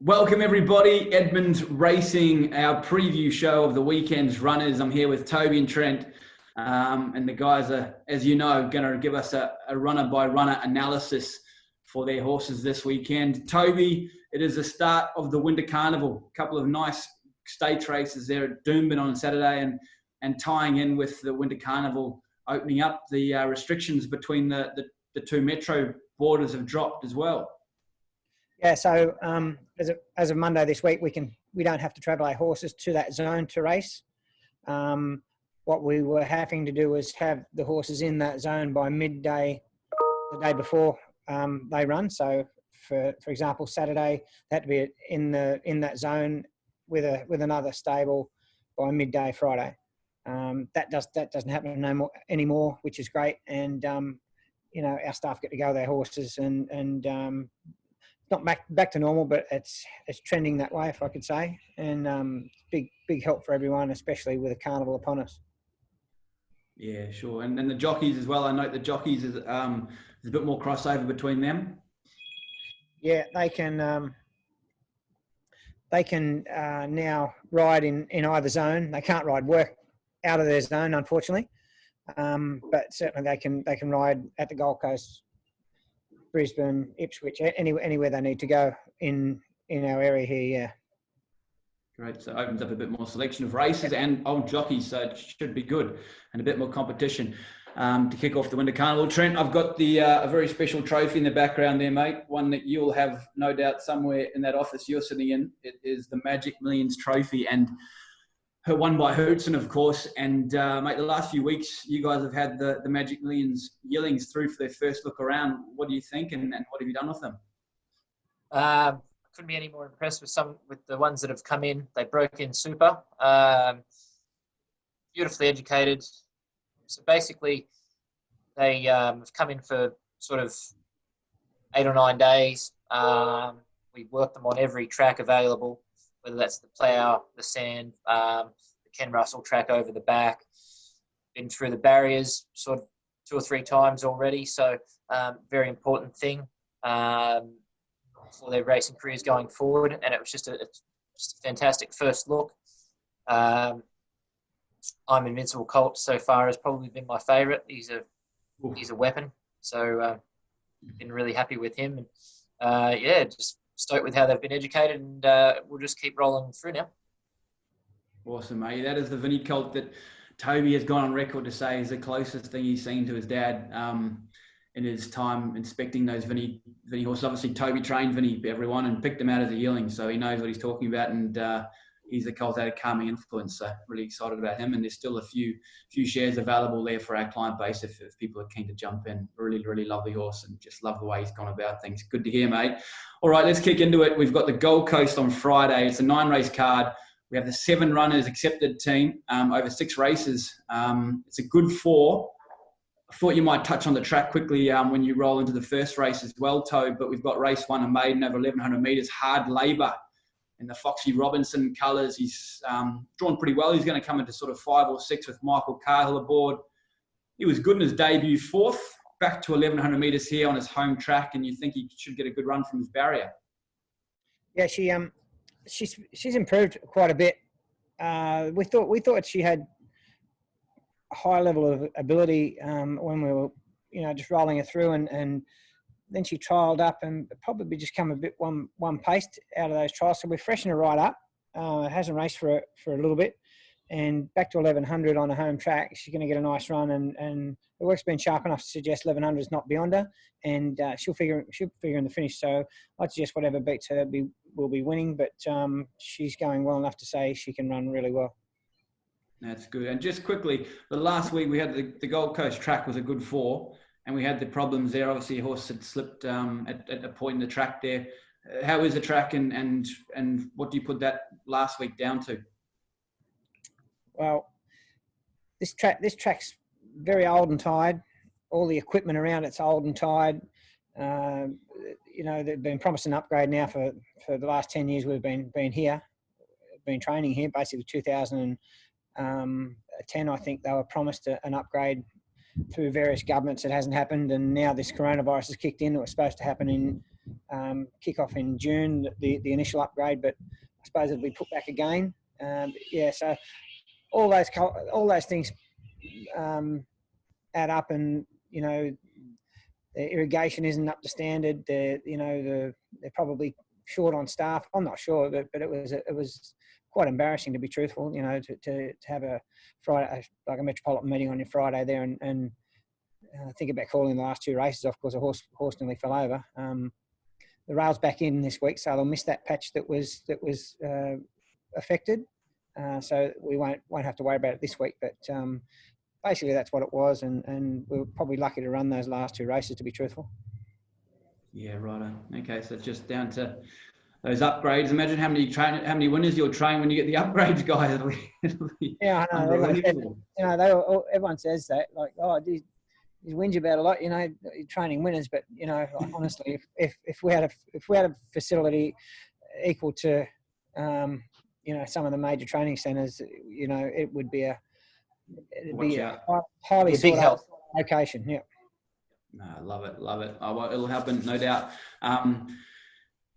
Welcome everybody, Edmonds Racing, our preview show of the weekend's runners. I'm here with Toby and Trent, and the guys are, as you know, going to give us a runner-by-runner analysis for their horses this weekend. Toby, it is the start of the Winter Carnival. A couple of nice stakes races there at Dooman on Saturday, and tying in with the Winter Carnival, opening up the restrictions between the two metro borders have dropped as well. Yeah, so as of Monday this week, we don't have to travel our horses to that zone to race. What we were having to do was have the horses in that zone by midday the day before they run. So, for example, Saturday, they had to be in that zone with another stable by midday Friday. That doesn't happen anymore, which is great. And our staff get to go with their horses and not back to normal, but it's trending that way, if I could say, and big help for everyone, especially with a carnival upon us. Yeah, sure, and the jockeys as well. I note the jockeys is there's a bit more crossover between them. Yeah, they can now ride in either zone. They can't ride work out of their zone, unfortunately, but certainly they can ride at the Gold Coast, Brisbane, Ipswich, anywhere they need to go in our area here, yeah. Great. So it opens up a bit more selection of races and old jockeys, so it should be good and a bit more competition to kick off the Winter Carnival. Trent, I've got a very special trophy in the background there, mate, one that you'll have no doubt somewhere in that office you're sitting in. It is the Magic Millions trophy, and won by Hootson, of course. And, mate, the last few weeks, you guys have had the Magic Millions Yearlings through for their first look around. What do you think, and what have you done with them? Couldn't be any more impressed with the ones that have come in. They broke in super. Beautifully educated. So basically, they have come in for sort of 8 or 9 days. We worked them on every track available, whether that's the plough, the sand, the Ken Russell track over the back. Been through the barriers sort of 2 or 3 times already. So very important thing for their racing careers going forward. And it was just a fantastic first look. I'm Invincible Colt so far has probably been my favourite. He's a weapon. So been really happy with him. And just stoked with how they've been educated, and we'll just keep rolling through now. Awesome, mate. That is the Vinny Colt that Toby has gone on record to say is the closest thing he's seen to his dad in his time inspecting those Vinny horses. Obviously, Toby trained Vinny, everyone, and picked him out as a yearling, so he knows what he's talking about, and he's a Colt that had a calming influence, so really excited about him. And there's still a few shares available there for our client base if people are keen to jump in. Really, really lovely horse, and just love the way he's gone about things. Good to hear, mate. All right, let's kick into it. We've got the Gold Coast on Friday. It's a 9-race card. We have the 7 runners accepted team over 6 races. It's a good 4. I thought you might touch on the track quickly when you roll into the first race as well, Tobe, but we've got race 1, a maiden over 1,100 metres, Hard Labour in the Foxy Robinson colours. He's drawn pretty well. He's going to come into sort of 5 or 6 with Michael Cahill aboard. He was good in his debut, 4th, back to 1,100 metres here on his home track, and you think he should get a good run from his barrier. Yeah, she's improved quite a bit. We thought she had a high level of ability when we were, just rolling her through, and then she trialled up and probably just come a bit one-paced out of those trials. So we're freshening her right up. Hasn't raced for a little bit, and back to 1,100 on a home track. She's going to get a nice run, and the work's been sharp enough to suggest 1,100 is not beyond her, and she'll figure in the finish. So I'd suggest whatever beats her will be winning, but she's going well enough to say she can run really well. That's good. And just quickly, the last week we had the Gold Coast track was a good 4, and we had the problems there. Obviously, a horse had slipped at a point in the track there. How is the track, and what do you put that last week down to? Well, this track's very old and tired. All the equipment around it's old and tired. They've been promised an upgrade now for the last 10 years. We've been here, been training here. Basically, 2010, I think they were promised an upgrade through various governments. It hasn't happened, and now this coronavirus has kicked in. It was supposed to happen in kick off in June, the initial upgrade, but I suppose it'll be put back again. So all those things add up, and the irrigation isn't up to standard. They're probably short on staff. I'm not sure, but it was quite embarrassing, to be truthful. To have a Friday, like a metropolitan meeting on your Friday there, and think about calling the last two races off because a horse nearly fell over. The rail's back in this week, so they'll miss that patch that was affected. So we won't have to worry about it this week. But basically, that's what it was, and we were probably lucky to run those last two races, to be truthful. Yeah, right. Okay, so it's just down to those upgrades. Imagine how many winners you'll train when you get the upgrades, guys. Yeah, I know. Everyone says that, like, oh, he whinge about a lot, training winners. But honestly, if we had a facility equal to, some of the major training centres, it would be a highly big help location. Yeah. No, love it. It'll happen, no doubt.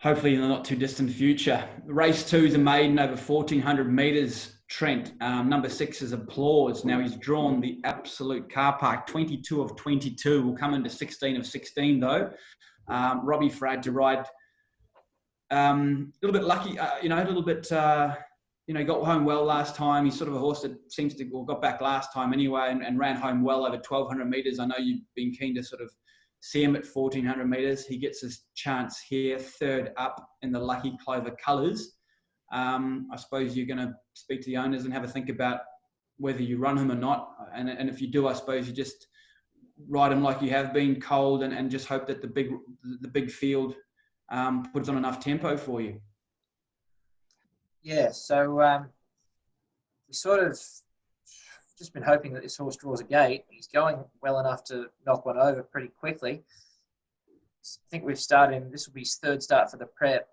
Hopefully in the not too distant future. Race 2 is a maiden over 1,400 metres. Trent, number 6 is Applause. Now he's drawn the absolute car park, 22 of 22. Will come into 16 of 16 though. Robbie Frad to ride. A little bit lucky, a little bit. Got home well last time. He's sort of a horse that seems to, got back last time anyway, and ran home well over 1,200 metres. I know you've been keen to sort of see him at 1,400 metres. He gets his chance here, third up in the Lucky Clover colours. I suppose you're going to speak to the owners and have a think about whether you run him or not. And if you do, I suppose you just ride him like you have been, cold, and just hope that the big field puts on enough tempo for you. Yeah, so we sort of just been hoping that this horse draws a gate. He's going well enough to knock one over pretty quickly. I think we've started him. This will be his third start for the prep.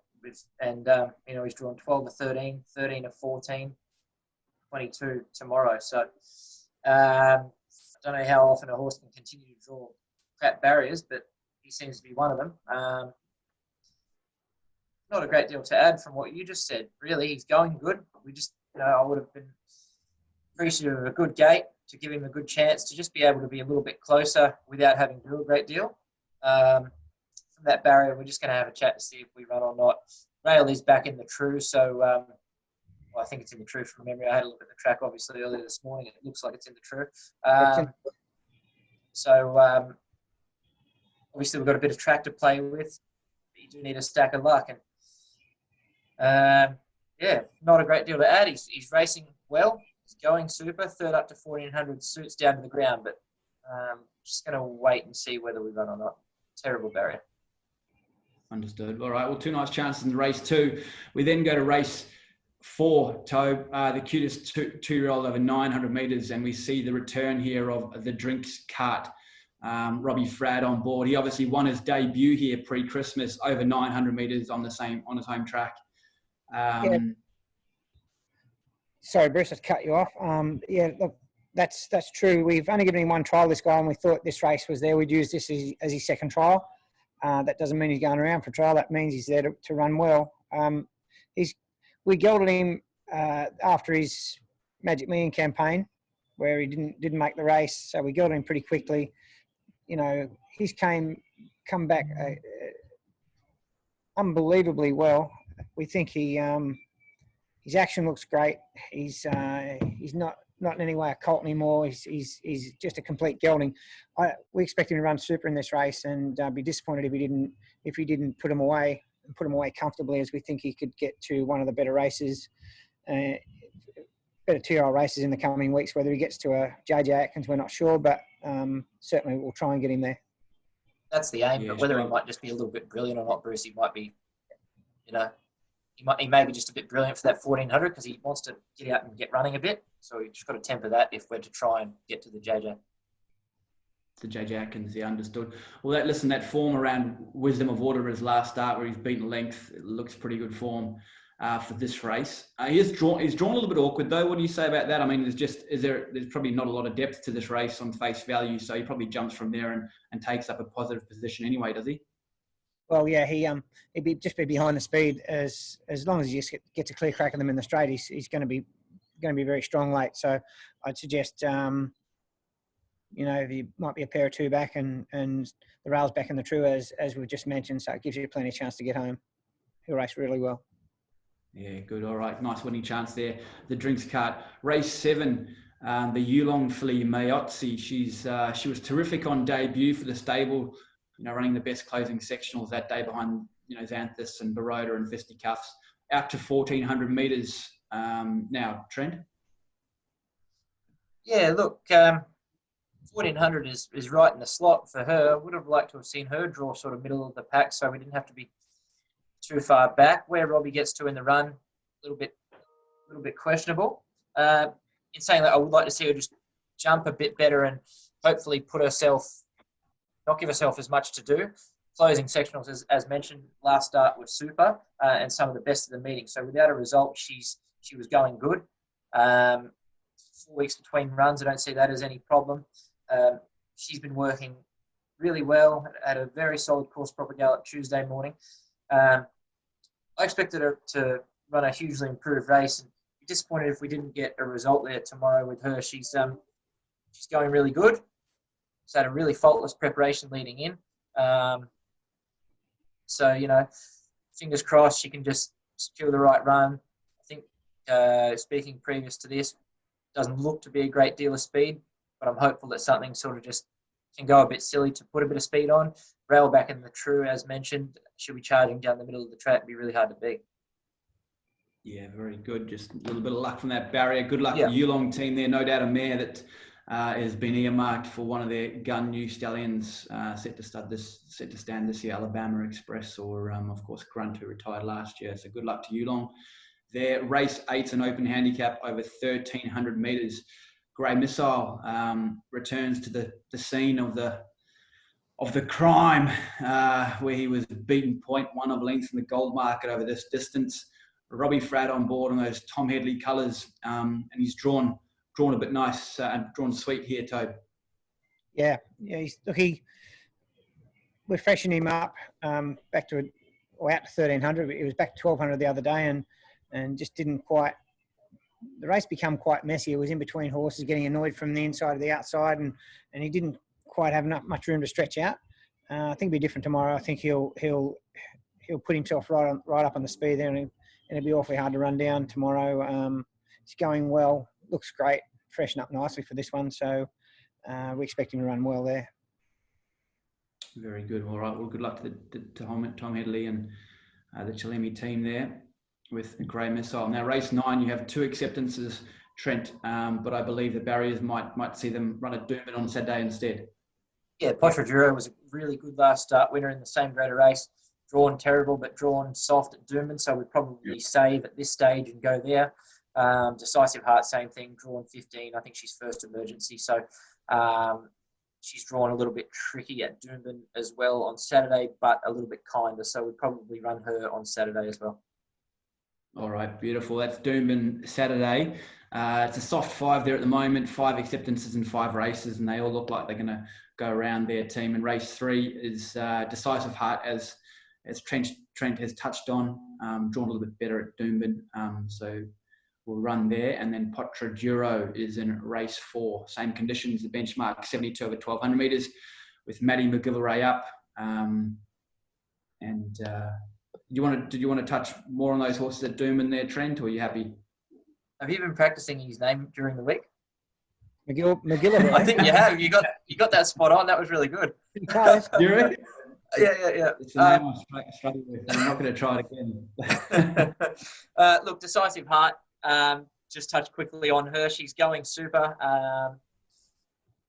And he's drawn 12 of 13, 13 of 14, 22 tomorrow. So I don't know how often a horse can continue to draw crap barriers, but he seems to be one of them. Not a great deal to add from what you just said. Really, he's going good. We just, I would have been appreciative of a good gate to give him a good chance to just be able to be a little bit closer without having to do a great deal. From that barrier, we're just going to have a chat to see if we run or not. Rail is back in the true, so I think it's in the true from memory. I had a look at the track, obviously, earlier this morning. It looks like it's in the true. Obviously, we've got a bit of track to play with. You do need a stack of luck. And not a great deal to add. He's racing well. He's going super. Third up to 1,400 suits down to the ground. But just going to wait and see whether we run or not. Terrible barrier. Understood. All right. Well, 2 nice chances in race 2. We then go to race 4, Tobe, the cutest two-year-old over 900 metres, and we see the return here of the Drinks Cart. Robbie Frad on board. He obviously won his debut here pre-Christmas over 900 metres on his home track. Sorry, Bruce, I've cut you off. Look, that's true. We've only given him one trial, this guy, and we thought this race was there. We'd use this as his second trial. That doesn't mean he's going around for trial. That means he's there to run well. We gelded him after his Magic Million campaign, where he didn't make the race. So we gelded him pretty quickly. He's come back unbelievably well. We think his action looks great. He's not in any way a colt anymore. He's just a complete gelding. We expect him to run super in this race, and be disappointed if he didn't put him away comfortably, as we think he could get to one of the better races, better 2-year-old races in the coming weeks. Whether he gets to a JJ Atkins, we're not sure, but certainly we'll try and get him there. That's the aim, but whether he might just be a little bit brilliant or not, Bruce, he might be, he may be just a bit brilliant for that 1,400 because he wants to get out and get running a bit. So we've just got to temper that if we're to try and get to the JJ. The JJ Atkins, yeah, understood. Well, that form around Wisdom of Water, his last start where he's beaten length, it looks pretty good form for this race. He's drawn a little bit awkward though. What do you say about that? I mean, there's probably not a lot of depth to this race on face value, so he probably jumps from there and takes up a positive position anyway, does he? Well, yeah, he'd just be behind the speed as long as he just gets a clear crack of them in the straight. He's going to be very strong late. So I'd suggest if you might be a pair or two back and the rail's back in the true as we've just mentioned. So it gives you plenty of chance to get home. He'll race really well. Yeah, good. All right, nice winning chance there. The drinks cart, race 7. The Yearling filly Mayotzi. She was terrific on debut for the stable. Running the best closing sectionals that day behind Xanthus and Baroda and Fisticuffs. Out to 1,400 metres now. Trent. Yeah, look, 1,400 is right in the slot for her. I would have liked to have seen her draw sort of middle of the pack, so we didn't have to be too far back. Where Robbie gets to in the run, a little bit questionable. In saying that, I would like to see her just jump a bit better and hopefully not give herself as much to do. Closing sectionals, as mentioned, last start was super and some of the best of the meeting. So without a result, she was going good. 4 weeks between runs, I don't see that as any problem. She's been working really well, had a very solid course proper gallop Tuesday morning. I expected her to run a hugely improved race, and be disappointed if we didn't get a result there tomorrow with her. She's going really good. She's had a really faultless preparation leading in. So, fingers crossed she can just secure the right run. I think, speaking previous to this, doesn't look to be a great deal of speed, but I'm hopeful that something sort of just can go a bit silly to put a bit of speed on. Rail back in the true, as mentioned, she'll be charging down the middle of the track. It'll be really hard to beat. Yeah, very good. Just a little bit of luck from that barrier. Good luck Yeah. to the Yearling team there. No doubt a mare that has been earmarked for one of their gun new stallions set to stand this year, Alabama Express, or of course Grunt, who retired last year. So good luck to Yearling. Their race 8's an open handicap over 1,300 metres. Grey Missile returns to the scene of the crime where he was beaten 0.1 of length in the gold market over this distance. Robbie Fradd on board on those Tom Headley colours, and he's drawn a bit nice and drawn sweet here, Tobe. Yeah. We're freshening him up back to out to 1,300. It was back to 1,200 the other day, and just didn't quite. The race became quite messy. It was in between horses, getting annoyed from the inside to the outside, and he didn't quite have much room to stretch out. I think it'll be different tomorrow. I think he'll put himself right up on the speed there, and it'll be awfully hard to run down tomorrow. He's going well, looks great, freshen up nicely for this one, so we expect him to run well there. Very good. All right. Well, good luck to Tom Headley and the Chalemi team there with the Grey Missile. Now, race 9, you have 2 acceptances, Trent, but I believe the barriers might see them run at Dooman on Saturday instead. Yeah, Potraduro was a really good last start winner in the same grade of race. Drawn terrible, but drawn soft at Dooman, so we'd probably save at this stage and go there. Decisive Heart, same thing, drawn 15. I think she's first emergency, so she's drawn a little bit tricky at Dooman as well on Saturday, but a little bit kinder, so we'd probably run her on Saturday as well. All right, beautiful. That's Dooman Saturday. It's a soft 5 there at the moment, 5 acceptances and 5 races, and they all look like they're going to go around their team. And race 3 is Decisive Heart, as Trent has touched on, drawn a little bit better at Dooman. So we'll run there. And then Potraduro is in race 4. Same conditions, the benchmark 72 over 1,200 metres with Maddie McGillivray up. Did you want to touch more on those horses at Dooman there, Trent, or are you happy? Have you been practicing his name during the week? McGillivray. I think you have. You got that spot on. That was really good. You reckon? Yeah. It's the name I struggle with. I'm not going to try it again. Look, Decisive Heart, just touch quickly on her. She's going super.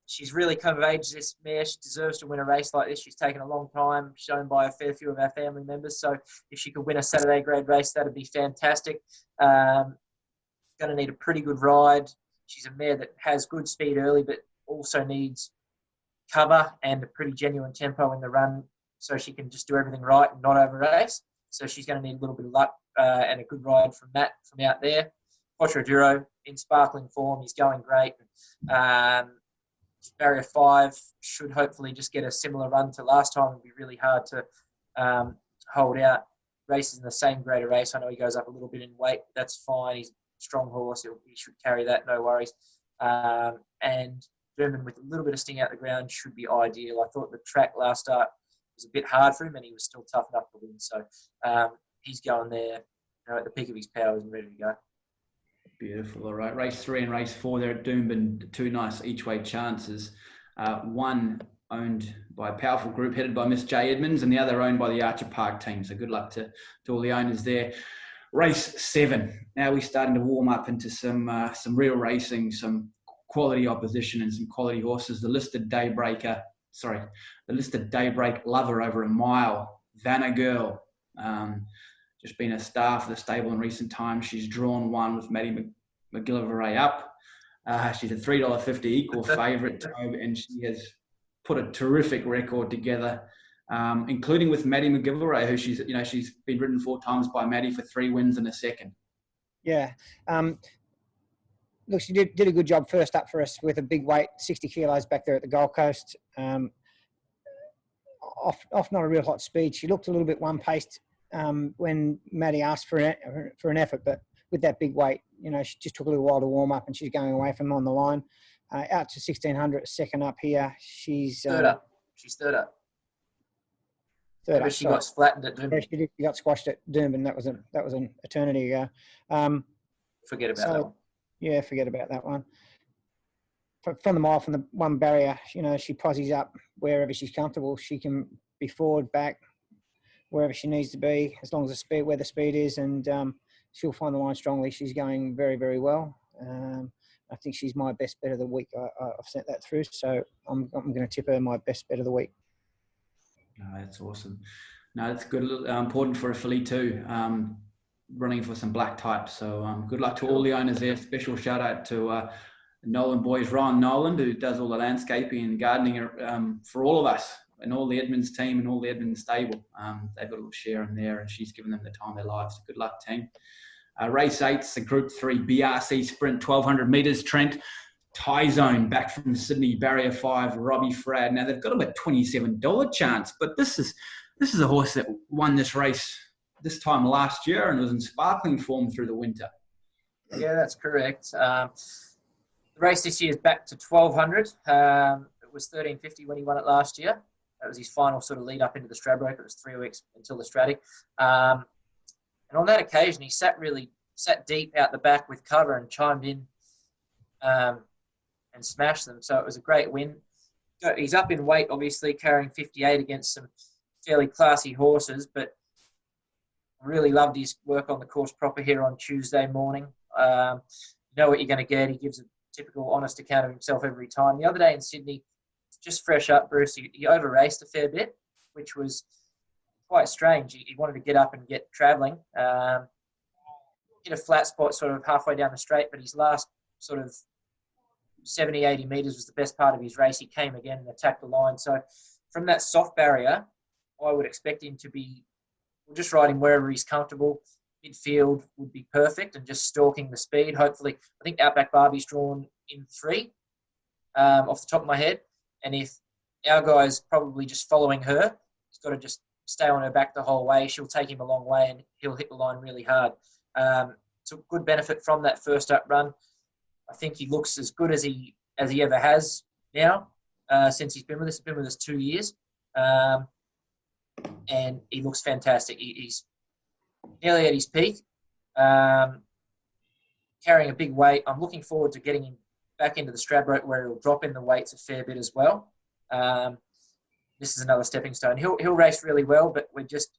She's really come of age, this mare. She deserves to win a race like this. She's taken a long time, shown by a fair few of our family members. So if she could win a Saturday grade race, that'd be fantastic. Going to need a pretty good ride. She's a mare that has good speed early, but also needs cover and a pretty genuine tempo in the run, so she can just do everything right and not over race. So she's going to need a little bit of luck and a good ride from out there. Potraduro in sparkling form. He's going great. Barrier 5 should hopefully just get a similar run to last time. It'll be really hard to hold out. Races in the same grade of race. I know he goes up a little bit in weight. That's fine. He's a strong horse. He should carry that, no worries. And Dooman with a little bit of sting out the ground should be ideal. I thought the track last start was a bit hard for him, and he was still tough enough to win. So he's going there, at the peak of his powers and ready to go. Beautiful. All right. Race 3 and race 4 there at Dooman. 2 nice each-way chances. One owned by a powerful group headed by Miss J. Edmonds, and the other owned by the Archer Park team. So good luck to all the owners there. Race 7. Now we're starting to warm up into some real racing, some quality opposition and some quality horses. The listed Daybreak Lover over a mile. Vanna Girl. Just been a star for the stable in recent times. She's drawn one with Maddie McGillivray up. She's a $3.50 equal favourite, and she has put a terrific record together, including with Maddie McGillivray, who she's been ridden 4 times by Maddie for 3 wins and a second. Yeah. Look, she did a good job first up for us with a big weight, 60 kilos back there at the Gold Coast. Off not a real hot speed. She looked a little bit one-paced when Maddie asked for an effort, but with that big weight, she just took a little while to warm up, and she's going away from on the line. Out to 1,600, second up here. She's third up. She's third up. But she got flattened at Dooman. Yeah, she did. She got squashed at Dooman. That was an eternity ago. Forget about that one. Yeah, forget about that one. From the mile, from the one barrier, she posies up wherever she's comfortable. She can be forward, back, wherever she needs to be, as long as where the speed is, and she'll find the line strongly. She's going very, very well. I think she's my best bet of the week. I've sent that through, so I'm going to tip her my best bet of the week. No, that's awesome. No, that's good. Important for a filly too. Running for some black types. So good luck to all the owners there. Special shout out to Nolan boys, Ryan Nolan, who does all the landscaping and gardening for all of us and all the Edmonds team and all the Edmonds stable. They've got a little share in there, and she's given them the time of their lives. Good luck, team. Race 8's the Group 3 BRC Sprint, 1,200 metres. Trent, Tie Zone back from Sydney, Barrier 5, Robbie Frad. Now they've got about a $27 chance, but this is a horse that won this race this time last year and was in sparkling form through the winter. Yeah, that's correct. The race this year is back to 1,200. It was 1,350 when he won it last year. That was his final sort of lead up into the Stradbroke. It was 3 weeks until the Straddy. And on that occasion, he sat deep out the back with cover and chimed in and smashed them. So it was a great win. He's up in weight, obviously, carrying 58 against some fairly classy horses, but really loved his work on the course proper here on Tuesday morning. You know what you're going to get. He gives a typical honest account of himself every time. The other day in Sydney, just fresh up, Bruce, he over-raced a fair bit, which was quite strange. He wanted to get up and get travelling. Hit a flat spot sort of halfway down the straight, but his last sort of 70, 80 metres was the best part of his race. He came again and attacked the line. So from that soft barrier, I would expect him to be just riding wherever he's comfortable. Midfield would be perfect and just stalking the speed. Hopefully, I think Outback Barbie's drawn in 3 off the top of my head. And if our guy's probably just following her, he's got to just stay on her back the whole way. She'll take him a long way and he'll hit the line really hard. So good benefit from that first up run. I think he looks as good as he ever has now since he's been with us. He's been with us 2 years. And he looks fantastic. He's nearly at his peak, carrying a big weight. I'm looking forward to getting him back into the Stradbroke where he'll drop in the weights a fair bit as well. This is another stepping stone. He'll race really well, but we're just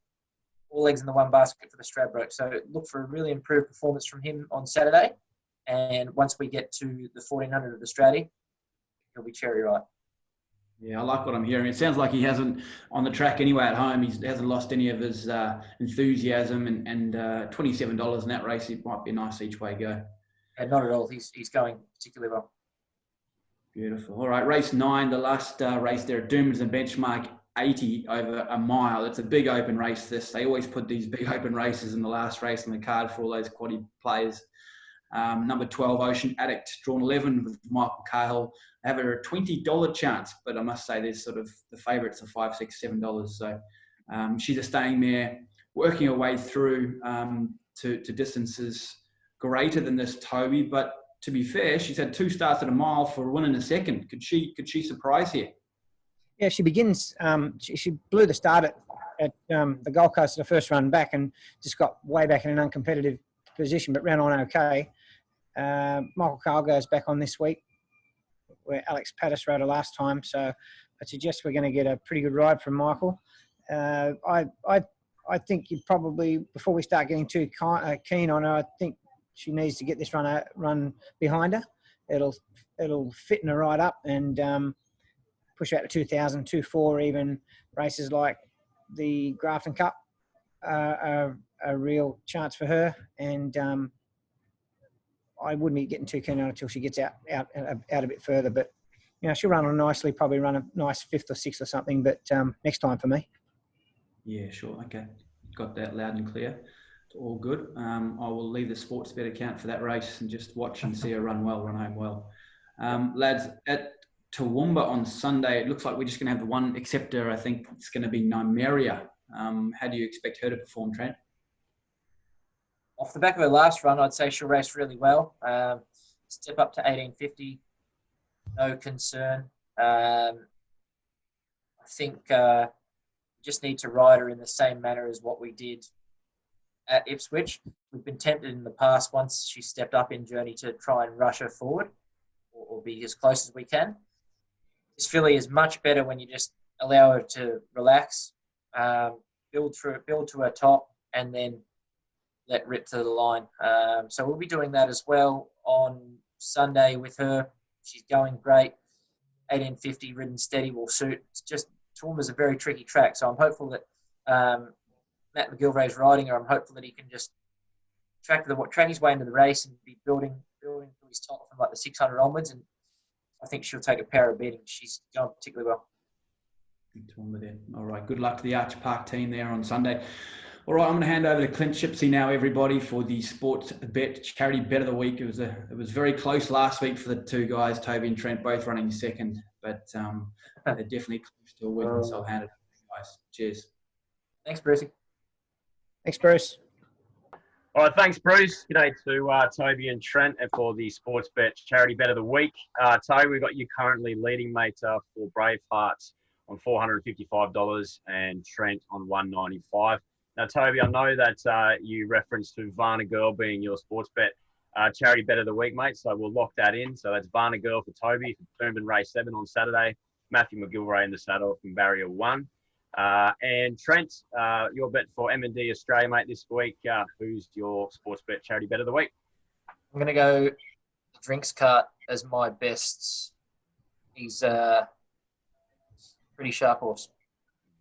all eggs in the one basket for the Stradbroke. So look for a really improved performance from him on Saturday. And once we get to the 1,400 of the Straddy, he'll be cherry ripe. Yeah, I like what I'm hearing. It sounds like he hasn't, on the track anyway at home, he hasn't lost any of his enthusiasm, and $27 in that race, it might be a nice each way go. And not at all. He's going particularly well. Beautiful. All right, race 9, the last race there at Dooman's and benchmark 80 over a mile. It's a big open race, this. They always put these big open races in the last race on the card for all those quaddy players. Number 12, Ocean Addict, drawn 11 with Michael Cahill. They have a $20 chance, but I must say there's sort of the favourites are $5, $6, $7. So She's a staying mare, working her way through to distances greater than this Toby. But to be fair, she's had 2 starts at a mile for a win in a second. Could she surprise here? Yeah, she begins. She blew the start at the Gold Coast at the first run back and just got way back in an uncompetitive position, but ran on okay. Michael Carl goes back on this week, where Alex Pattis rode her last time. So I suggest we're going to get a pretty good ride from Michael. I think you probably, before we start getting too keen on her, I think she needs to get this run behind her. It'll fit her right up and push out to 2,000, 2,400 even. Races like the Grafton Cup are a real chance for her. And I wouldn't be getting too keen on her until she gets out a bit further. But, she'll run on nicely, probably run a nice 5th or 6th or something. But next time for me. Yeah, sure. Okay. Got that loud and clear. It's all good. I will leave the Sportsbet account for that race and just watch and see her run home well. Lads, at Toowoomba on Sunday, it looks like we're just going to have the one acceptor. I think it's going to be Nymeria. How do you expect her to perform, Trent? Off the back of her last run, I'd say she'll race really well. Step up to 1850, no concern. I think just need to ride her in the same manner as what we did at Ipswich. We've been tempted in the past, once she stepped up in journey, to try and rush her forward or be as close as we can. This filly is much better when you just allow her to relax, build to her top, and then let rip to the line. So we'll be doing that as well on Sunday with her. She's going great. 1850 ridden steady will suit. It's just, Toowoomba's a very tricky track, so I'm hopeful that Matt McGilvray's riding her. I'm hopeful that he can just track his way into the race and be building to his top from like the 600 onwards, and I think she'll take a pair of beatings. She's going particularly well. Toowoomba there. All right, good luck to the Archer Park team there on Sunday. All right, I'm going to hand over to Clint Shipsey now, everybody, for the Sportsbet Charity Bet of the Week. It was very close last week for the 2 guys, Toby and Trent, both running second, but they're definitely close to a win, so I'll hand it over to you guys. Cheers. Thanks, Brucey. Thanks, Bruce. All right, thanks, Bruce. G'day to Toby and Trent for the Sportsbet Charity Bet of the Week. Toby, we've got you currently leading, mate, for Braveheart on $455 and Trent on $195. Now, Toby, I know that you referenced to Varna Girl being your Sportsbet Charity Bet of the Week, mate, so we'll lock that in. So that's Varna Girl for Toby for Toowoomba Race 7 on Saturday. Matthew McGilvray in the saddle from Barrier 1. And Trent, your bet for M&D Australia, mate, this week. Who's your Sportsbet Charity Bet of the Week? I'm going to go the Drinks Cart as my best. He's a pretty sharp horse.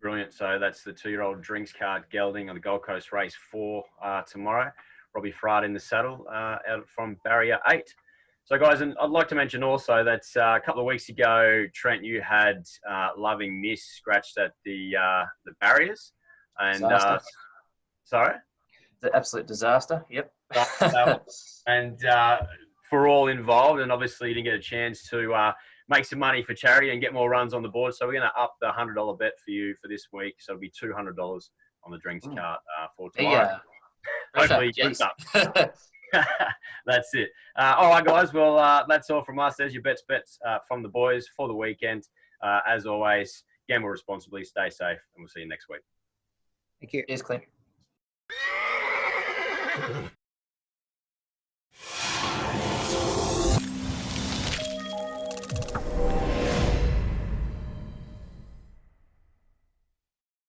Brilliant. So that's the 2-year-old Drinks Cart gelding on the Gold Coast Race 4 tomorrow. Robbie Fraud in the saddle out from Barrier 8. So, guys, and I'd like to mention also that a couple of weeks ago, Trent, you had Loving Miss scratched at the barriers. And sorry? The absolute disaster, yep. And for all involved, and obviously you didn't get a chance to make some money for charity and get more runs on the board. So we're going to up the $100 bet for you for this week. So it'll be $200 on the Drinks Cart for tomorrow. Hopefully you get up. That's it. All right, guys. Well, that's all from us. There's your bets from the boys for the weekend. As always, gamble responsibly, stay safe, and we'll see you next week. Thank you. Cheers, Clint.